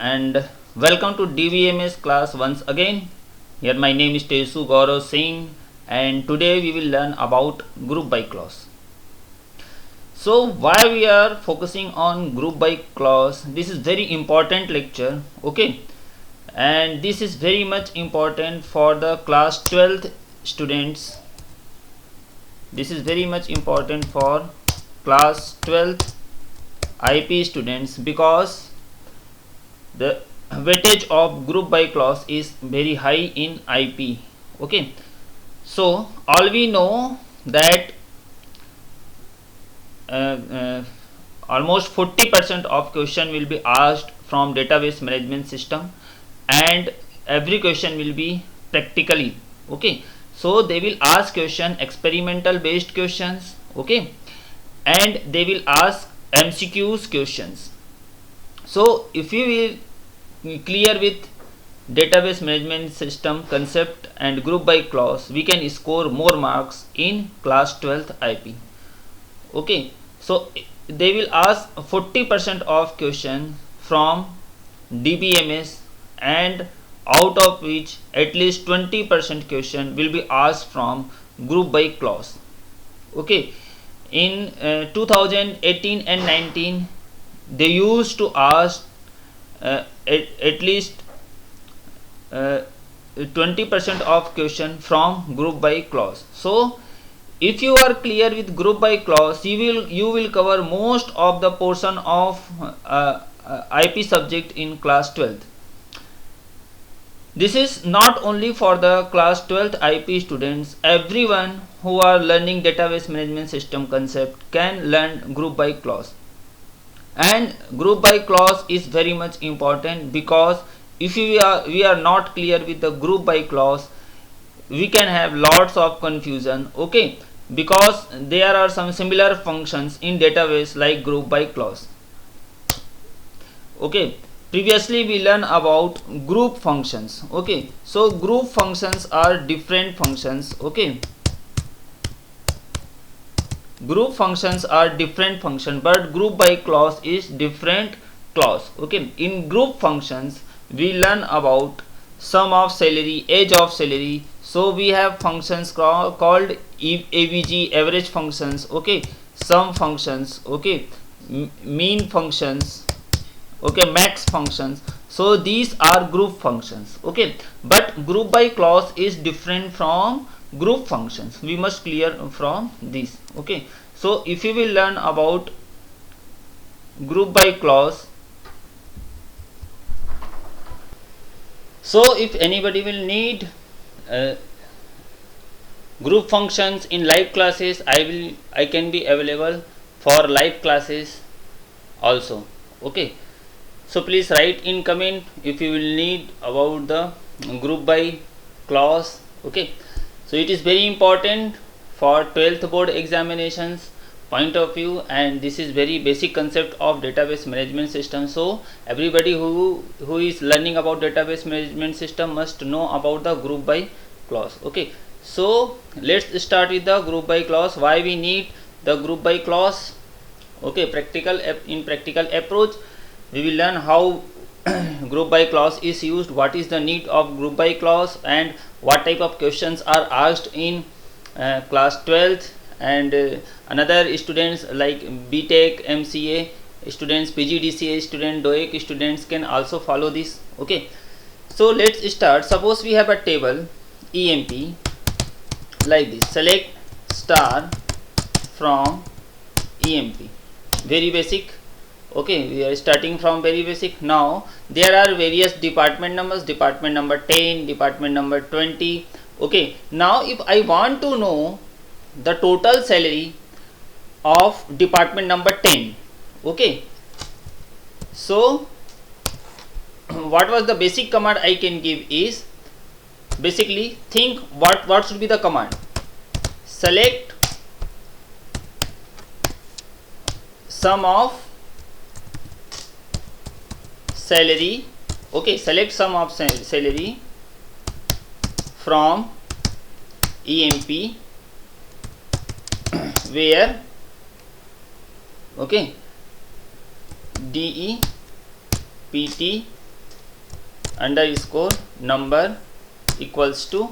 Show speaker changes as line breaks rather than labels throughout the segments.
and welcome to DBMS class once again. Here my name is Tesu Gaurav Singh and today we will learn about group by clause. So why we are focusing on group by clause? This is very important lecture, okay, and this is very much important for the class 12th students. This is very much important for class 12th IP students because the weightage of group by clause is very high in IP. Okay, so all we know that almost 40% of question will be asked from database management system and every question will be practically. Okay, so they will ask question experimental based questions, okay, and they will ask MCQs questions. So if you will clear with database management system concept and group by clause, we can score more marks in class 12th IP. Okay, so they will ask 40% of question from DBMS and out of which at least 20% question will be asked from group by clause. Okay, in 2018 and 19 they used to ask at least 20% of question from group by clause. So if you are clear with group by clause, you will cover most of the portion of IP subject in class 12th. This is not only for the class 12th IP students. Everyone who are learning database management system concept can learn group by clause. And group by clause is very much important because if we are not clear with the group by clause, we can have lots of confusion, okay, because there are some similar functions in database like group by clause. Okay, previously we learned about group functions. Okay, so group functions are different functions. Okay, group functions are different function, but group by clause is different clause. Okay, in group functions we learn about sum of salary, age of salary. So we have functions called AVG, average functions, okay, sum functions, okay, mean functions, okay, max functions. So these are group functions, okay, but group by clause is different from group functions. We must clear from this. Okay, so if you will learn about group by clause, so if anybody will need group functions in live classes, I can be available for live classes also. Okay, so please write in comment if you will need about the group by clause. Okay, so it is very important for 12th board examinations point of view, and this is very basic concept of database management system. So everybody who is learning about database management system must know about the group by clause. Okay, so let's start with the group by clause. Why we need the group by clause? Okay, in practical approach we will learn how group by clause is used, what is the need of group by clause, and what type of questions are asked in class 12th and another students like BTech, MCA students, PGDCA student, DOEC students can also follow this. Okay, so let's start. Suppose we have a table EMP like this. Select star from EMP. Very basic. Okay, we are starting from very basic. Now there are various department numbers, department number 10, department number 20. Okay, now if I want to know the total salary of department number 10, okay, so what was the basic command I can give is, basically think what should be the command. Select sum of salary. Okay, select sum of salary from EMP where, okay, DEPT underscore number equals to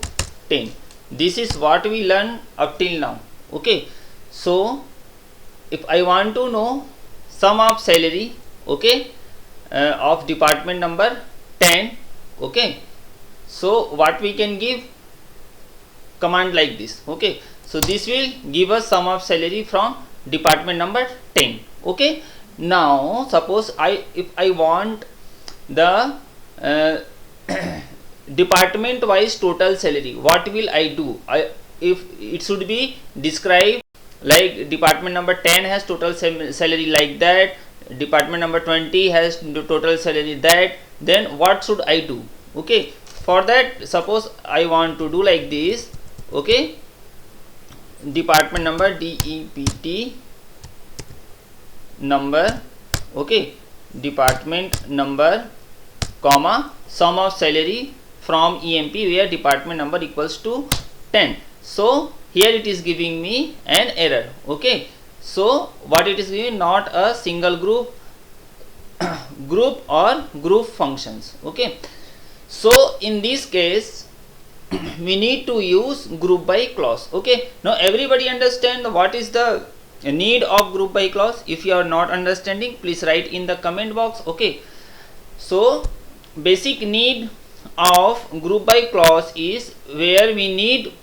10. This is what we learned up till now. Okay, so if I want to know sum of salary, okay, of department number 10, okay, so what we can give? Command like this. Okay, so this will give us sum of salary from department number 10. Okay, now suppose if I want the department wise total salary, what will I do? If it should be described like department number 10 has total salary like that, department number 20 has total salary that, then what should I do? Okay, for that suppose I want to do like this. Okay, department number DEPT number, okay, department number comma sum of salary from EMP where department number equals to 10. So here it is giving me an error. Okay, so what it is giving? Not a single group or group functions. Okay, so in this case we need to use group by clause. Okay, now everybody understand what is the need of group by clause? If you are not understanding, please write in the comment box. Okay, so basic need of group by clause is where we need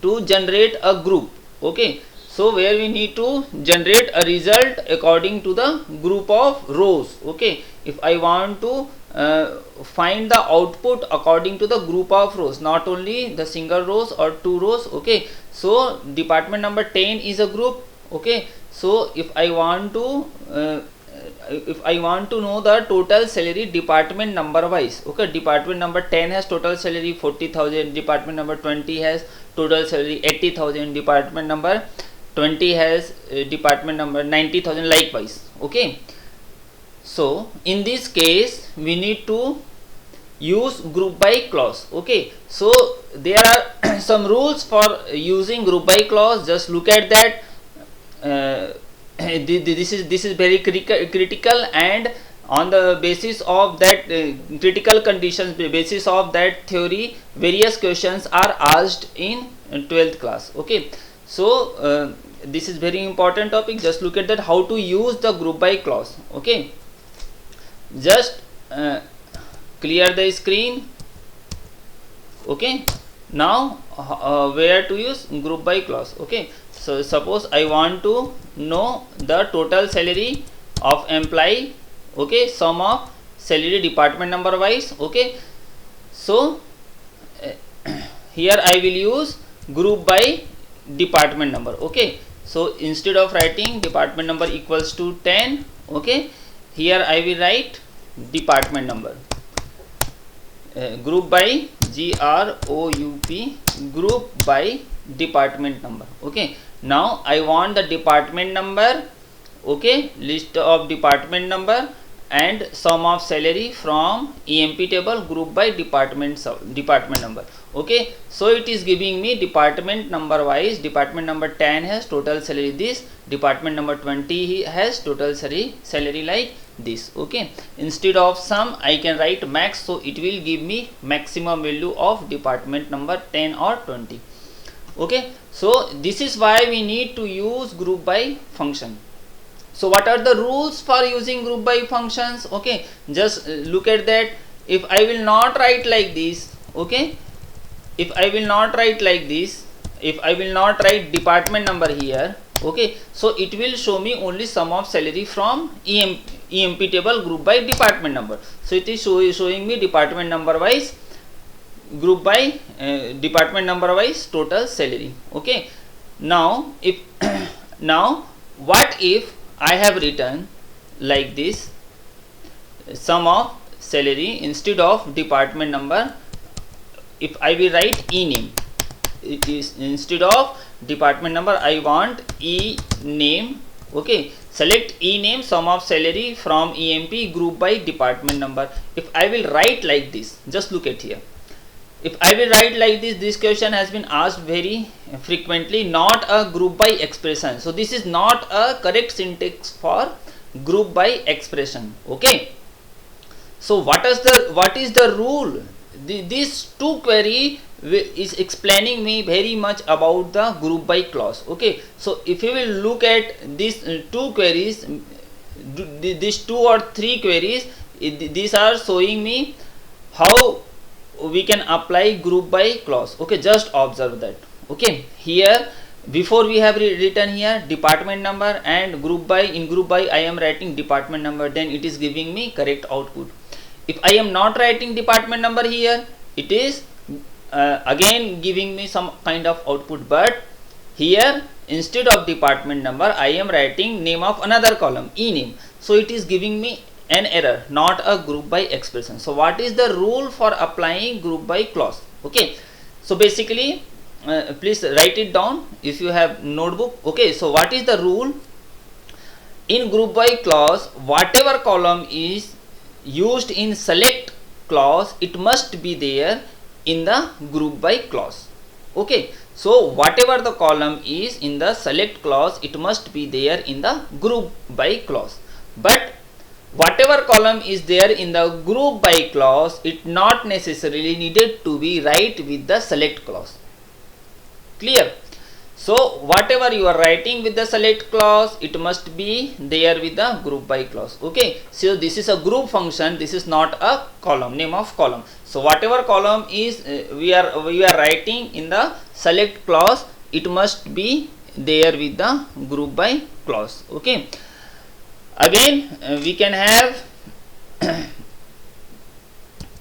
to generate a group. Okay, so where we need to generate a result according to the group of rows. Okay, if I want to find the output according to the group of rows, not only the single rows or two rows. Okay, so department number 10 is a group. Okay, so if I want to know the total salary department number wise, okay, department number 10 has total salary 40,000, department number 20 has total salary 80,000, department number 20 has department number 90,000, likewise. Okay, so in this case we need to use group by clause. Okay, so there are some rules for using group by clause. Just look at that. This is very critical, and on the basis of that critical conditions, basis of that theory, various questions are asked in 12th class. Okay, so this is very important topic. Just look at that, how to use the group by clause. Okay, just clear the screen. Okay, now where to use group by clause? Okay, so suppose I want to know the total salary of employee, okay, sum of salary department number wise. Okay, so here I will use group by department number. Okay, so instead of writing department number equals to 10, okay, here I will write department number. Group by GROUP, group by department number. Okay, now I want the department number, okay, list of department number and sum of salary from EMP table, group by department number. Okay, so it is giving me department number wise. Department number 10 has total salary this, department number 20 has total salary like this. Okay, instead of sum I can write max, so it will give me maximum value of department number 10 or 20. Okay, so this is why we need to use group by function. So what are the rules for using group by functions? Okay, just look at that. If I will not write like this, okay, if I will not write like this, if I will not write department number here, okay, so it will show me only sum of salary from EMP table, group by department number. So it is showing me department number wise, group by department number wise total salary. Okay, now if now what if I have written like this, sum of salary instead of department number, if I will write e name, it is instead of department number I want e name. Okay, select e name, sum of salary from EMP, group by department number. If I will write like this, just look at here. If I will write like this, this question has been asked very frequently, not a group by expression. So this is not a correct syntax for group by expression. Okay, So what is the rule? This two query is explaining me very much about the group by clause. Okay, so if you will look at these two queries, these two or three queries, these are showing me how we can apply group by clause. Okay, just observe that. Okay, here before we have written here department number, and group by, in group by I am writing department number, then it is giving me correct output. If I am not writing department number here, it is again giving me some kind of output. But here instead of department number I am writing name of another column, e name, so it is giving me an error, not a group by expression. So what is the rule for applying group by clause? Okay, so basically please write it down if you have notebook. Okay, so what is the rule? In group by clause, whatever column is used in select clause, it must be there in the group by clause. Okay, so whatever the column is in the select clause, it must be there in the group by clause. But whatever column is there in the group by clause, it not necessarily needed to be right with the select clause. Clear? So whatever you are writing with the select clause, it must be there with the group by clause. Okay, so this is a group function, this is not a column, name of column. So whatever column is we are writing in the select clause, it must be there with the group by clause. Okay, again we can have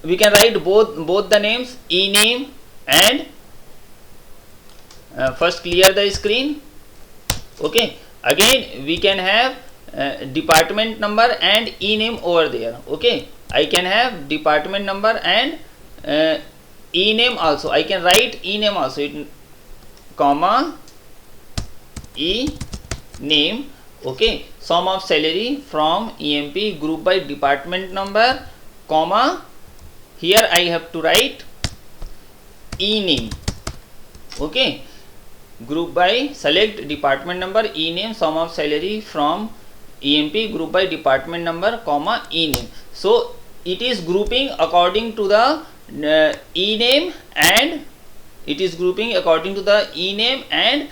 we can write both the names, e name and first clear the screen. Okay, again we can have department number and e name over there. Okay, I can have department number and e name also. I can write e name also, comma e name. Okay, sum of salary from EMP group by department number, comma here I have to write e name. Okay, group by select department number, e name, sum of salary from EMP group by department number, comma e name. So it is grouping according to the e name, and it is grouping according to the e name and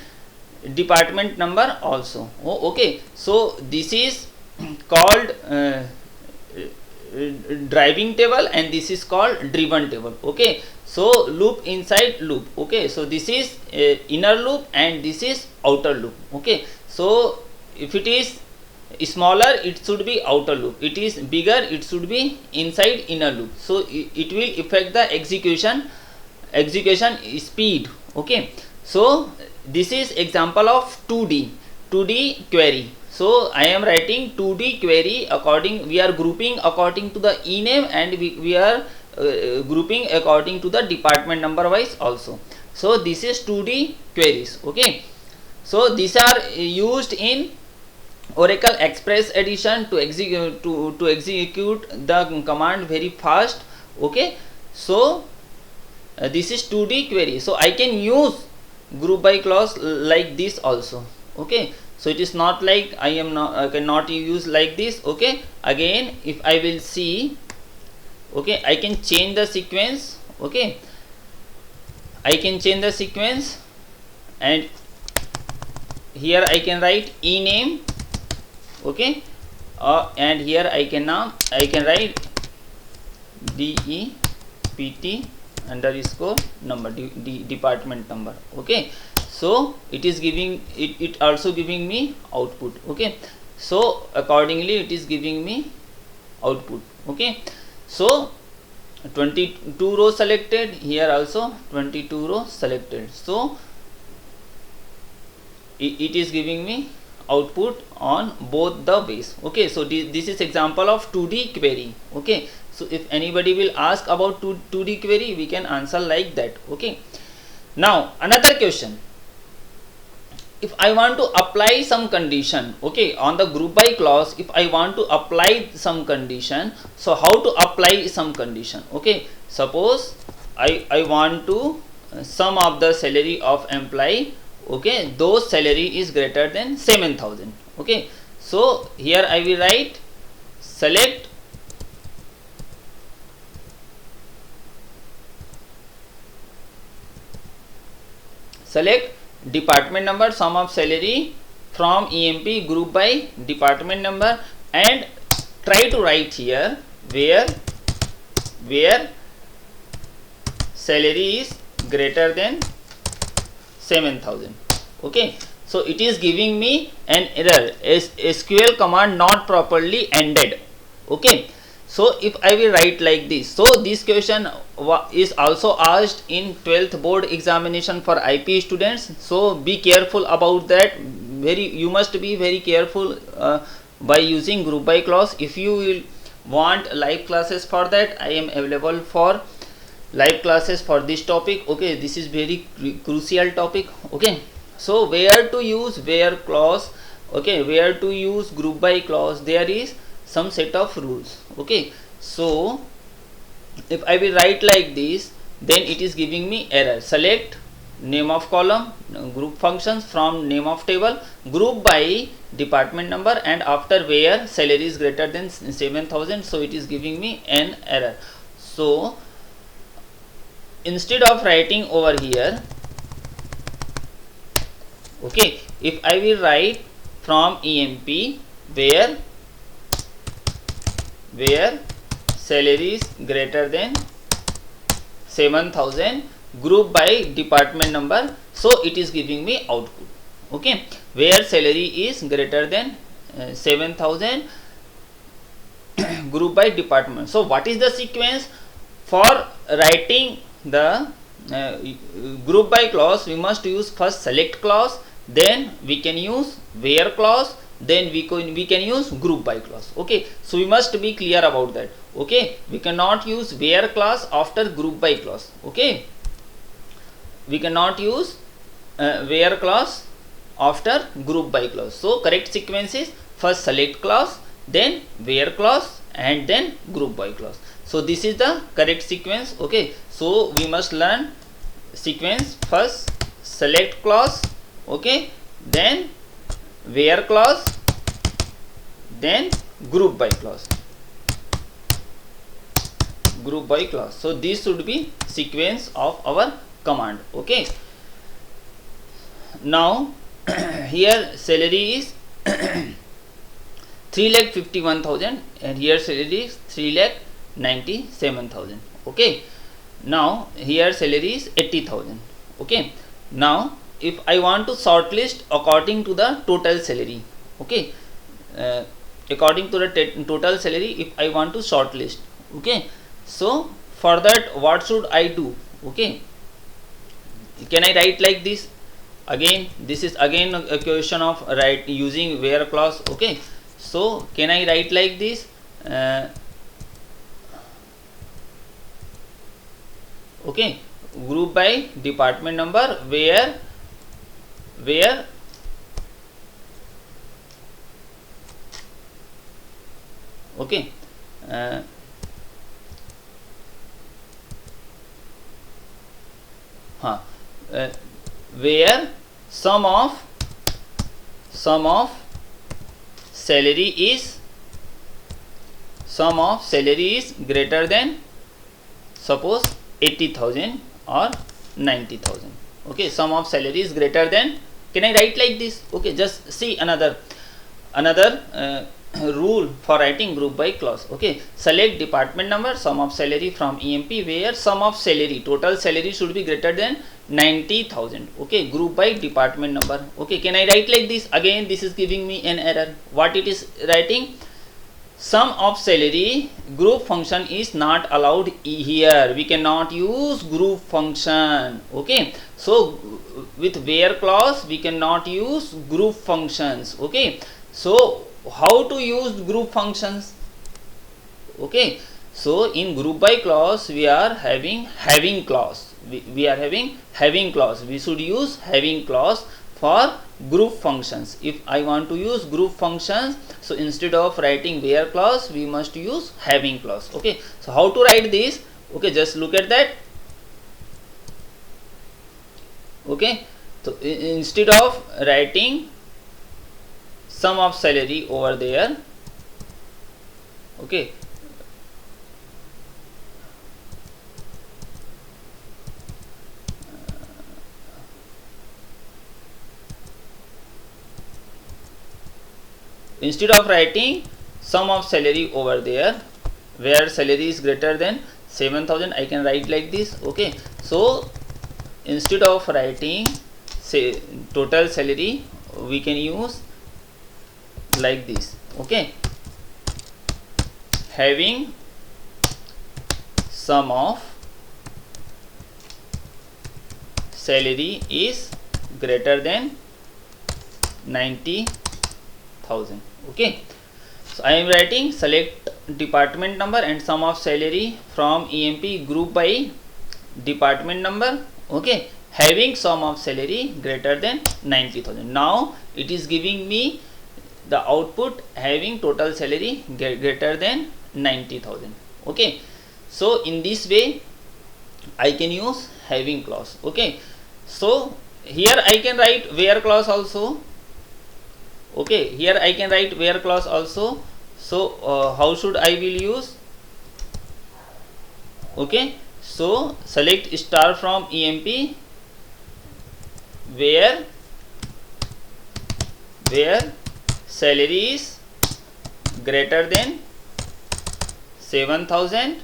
department number also. Oh, okay, so this is called driving table and this is called driven table. Okay, so loop inside loop. Okay, so this is inner loop and this is outer loop. Okay, so if it is smaller, it should be outer loop, it is bigger, it should be inside inner loop. So it will affect the execution speed. Okay, so this is example of 2D query. So I am writing 2D query according, we are grouping according to the e name and we are grouping according to the department number wise also. So this is 2D queries. Okay, so these are used in Oracle Express Edition to execute the command very fast. Okay, so this is 2D query. So I can use group by clause like this also. Okay, so it is not like I cannot use like this. Okay, again if I will see, okay, I can change the sequence. Okay, I can change the sequence and here I can write e name. Okay, and here I can write DEPT underscore number, department number. Okay, so it is giving it also giving me output. Okay, so accordingly it is giving me output. Okay, so 22 rows selected, here also 22 rows selected, so it is giving me output on both the ways. Okay, so this is example of 2D query. Okay, so if anybody will ask about 2D query, we can answer like that. Okay, now another question, if I want to apply some condition, okay, on the group by clause, if I want to apply some condition, so how to apply some condition? Okay, suppose I want to sum of the salary of employee, okay, those salary is greater than 7,000. Okay, so here I will write select select department number, sum of salary from EMP, group by department number, and try to write here where salary is greater than 7,000. Okay, so it is giving me an error, SQL command not properly ended. Okay, so if I will write like this, so this question is also asked in 12th board examination for IP students, so be careful about that. You must be very careful by using group by clause. If you will want live classes for that, I am available for live classes for this topic. Okay, this is very crucial topic. Okay, so where to use where clause, okay, where to use group by clause, there is some set of rules. Okay, so if I will write like this, then it is giving me error. Select name of column, group functions from name of table, group by department number, and after where salary is greater than 7,000, so it is giving me an error. So instead of writing over here, okay, if I will write from EMP where salary is greater than 7,000, group by department number, so it is giving me output. Okay, where salary is greater than 7,000, group by department. So what is the sequence for writing the group by clause? We must use first select clause, then we can use where clause, then we can use group by clause. Okay, so we must be clear about that. Okay, we cannot use where clause after group by clause. Okay, we cannot use where clause after group by clause. So correct sequence is first select clause, then where clause, and then group by clause. So this is the correct sequence. Okay, so we must learn sequence: first select clause, okay, then where clause, then group by clause. So this should be sequence of our command. Okay, now here salary is 3,51,000 and here salary is 3,97,000. Okay, now here salary is 80,000. Okay, now if I want to shortlist according to the total salary, okay, according to the total salary, if I want to shortlist, okay, so for that what should I do? Okay, can I write like this? Again, this is again a question of using where clause. Okay, so can I write like this? Okay, group by department number where okay, where sum of salary is greater than, suppose, 80,000 or 90,000. Okay, sum of salary is greater than, can I write like this? Okay, just see another rule for writing group by clause. Okay, select department number, sum of salary from EMP where sum of salary, total salary should be greater than 90,000. Okay, group by department number. Okay, can I write like this? Again, this is giving me an error. What it is writing? Sum of salary, group function is not allowed here. We cannot use group function. Okay, so with where clause we cannot use group functions. Okay, so how to use group functions? Okay, so in group by clause we are having clause. We are having clause. We should use having clause for group functions. If I want to use group functions, so instead of writing where clause we must use having clause. Okay, so how to write this? Okay, just look at that. Okay, so instead of writing sum of salary over there, okay, instead of writing sum of salary over there where salary is greater than 7,000, I can write like this. Okay, so instead of writing say total salary, we can use like this. Okay, having sum of salary is greater than 90,000. Okay, so I am writing select department number and sum of salary from EMP group by department number. Okay, having sum of salary greater than 90,000. Now it is giving me the output having total salary greater than 90,000. Okay, so in this way I can use having clause. Okay, so here I can write where clause also. Okay, here I can write where clause also. So how should I will use? Okay, so select star from EMP where salary is greater than 7,000.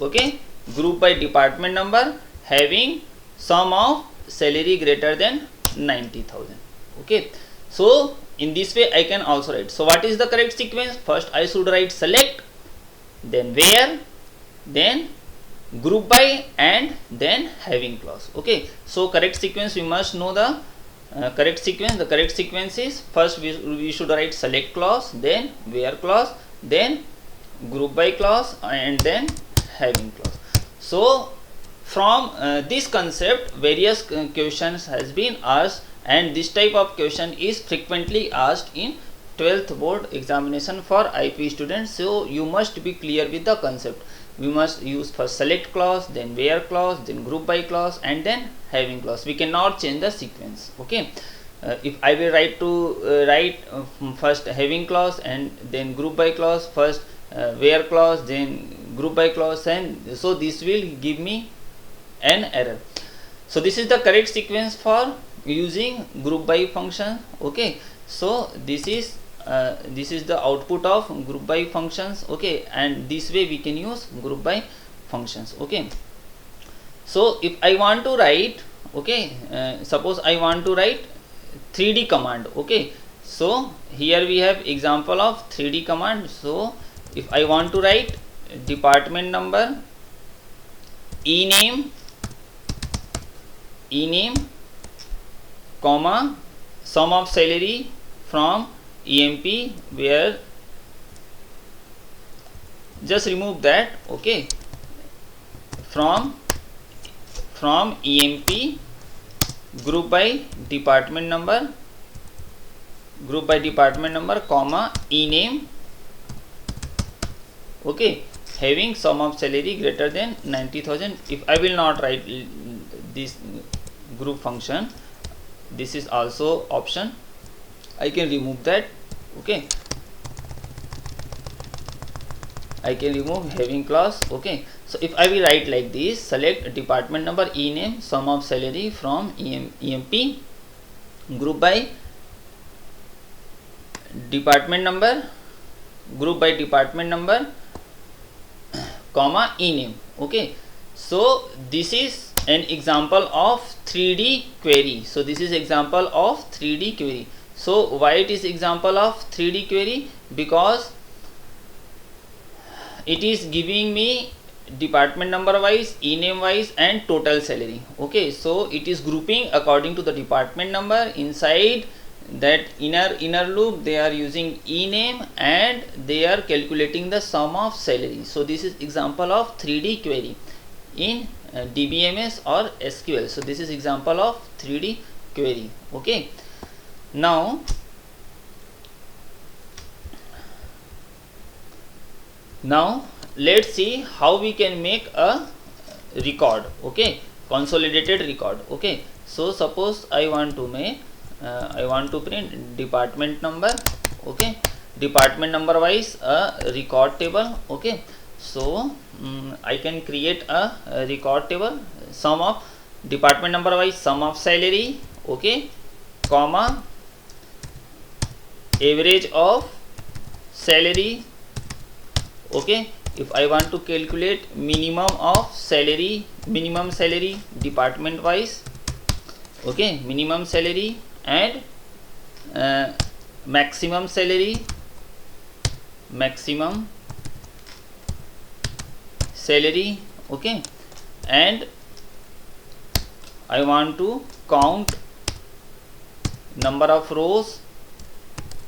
Okay, group by department number having sum of salary greater than 90,000. Okay, so in this way I can also write. So what is the correct sequence? First I should write select, then where, then group by, and then having clause. Okay, so correct sequence we must know the correct sequence. The correct sequence is first we should write select clause, then where clause, then group by clause, and then having clause. So from this concept various questions has been asked, and this type of question is frequently asked in 12th board examination for IP students. So you must be clear with the concept. We must use first select clause, then where clause, then group by clause, and then having clause. We cannot change the sequence. Okay, if I will write first having clause and then group by clause, first where clause, then group by clause, and so this will give me an error. So this is the correct sequence for using group by function. Okay, so this is the output of group by functions. Okay, and this way we can use group by functions. Okay, so if I want to write, okay, suppose I want to write 3D command. Okay, so here we have example of 3D command. So if I want to write department number, ename, comma, sum of salary from EMP where, just remove that. Okay, from EMP group by department number, comma, ename. Okay, having sum of salary greater than 90,000. If I will not write this group function, this is also option, I can remove that. Okay, I can remove having clause. Okay, so if I will write like this, select department number, ename, sum of salary from EMP group by department number, comma, ename. Okay, so this is an example of 3D query. So this is example of 3D query. So why it is example of 3D query? Because it is giving me department number wise, ename wise, and total salary. Okay, so it is grouping according to the department number. Inside that inner loop they are using ename and they are calculating the sum of salary. So this is example of 3D query in DBMS or SQL. So this is example of 3D query. Okay, now let's see how we can make a record. Okay, consolidated record. Okay, so suppose I want to make I want to print department number. Okay, department number wise a record table. Okay, so I can create a record table, sum of department number wise sum of salary. Okay, comma, average of salary. Okay, if I want to calculate minimum salary department wise, okay, minimum salary and maximum salary, okay, and I want to count number of rows,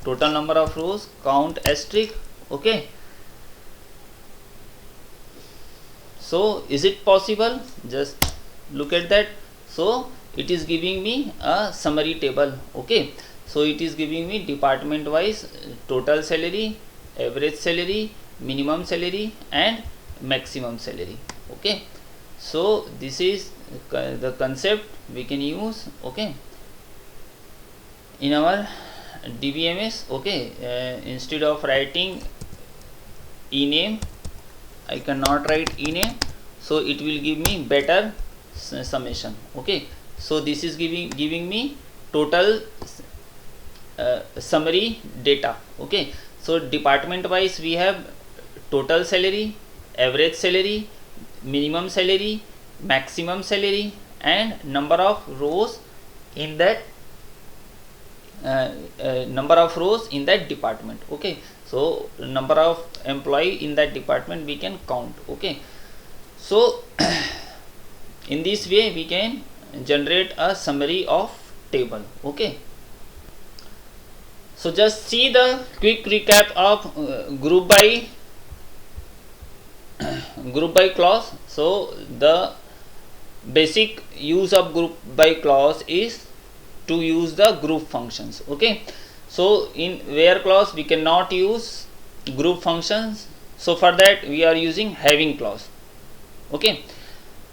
total number of rows, count asterisk. Okay, so is it possible? Just look at that. So it is giving me a summary table. Okay, so it is giving me department wise total salary, average salary, minimum salary and maximum salary. Okay, so this is the concept we can use, okay, in our DBMS. Okay, instead of writing ename, I cannot write ename, so it will give me better summation. Okay, so this is giving me total summary data. Okay, so department wise we have total salary, average salary, minimum salary, maximum salary and number of rows in that department. Okay, so number of employee in that department we can count. Okay, so in this way we can generate a summary of table. Okay, so just see the quick recap of group by clause. So the basic use of group by clause is to use the group functions. Okay, so in where clause we cannot use group functions, so for that we are using having clause. Okay,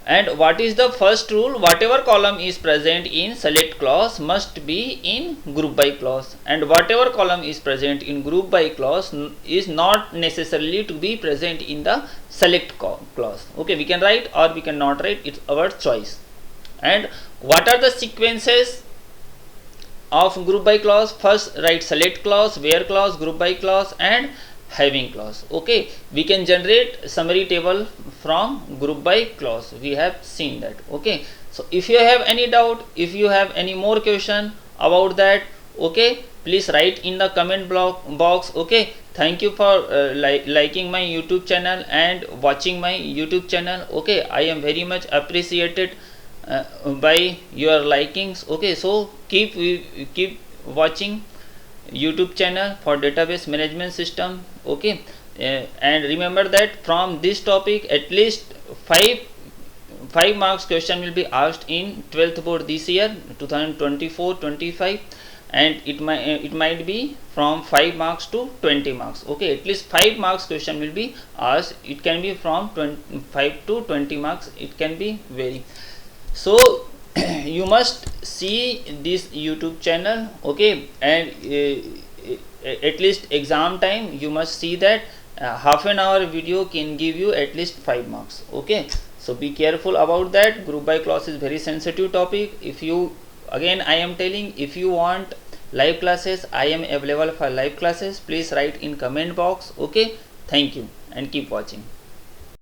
and what is the first rule? Whatever column is present in select clause must be in group by clause, and whatever column is present in group by clause is not necessarily to be present in the select clause. Okay, we can write or we cannot write, it's our choice. And what are the sequences of group by clause? First write select clause, where clause, group by clause and having clause. Okay, we can generate summary table from group by clause. We have seen that. Okay, so if you have any doubt, if you have any more question about that, okay, please write in the comment box. Okay, thank you for liking my YouTube channel and watching my YouTube channel. Okay, I am very much appreciated by your likings. Okay, so keep watching YouTube channel for database management system. Okay, and remember that from this topic at least 5 marks question will be asked in 12th board this year 2024-25, and it might be from 5 marks to 20 marks. Okay, at least 5 marks question will be asked. It can be from 5 to 20 marks, it can be vary. So you must see this YouTube channel. Okay, and at least exam time you must see that half an hour video can give you at least 5 marks. Okay, so be careful about that. Group by clause is very sensitive topic. If you, again I am telling, if you want live classes, I am available for live classes. Please write in comment box. Okay, thank you and keep watching.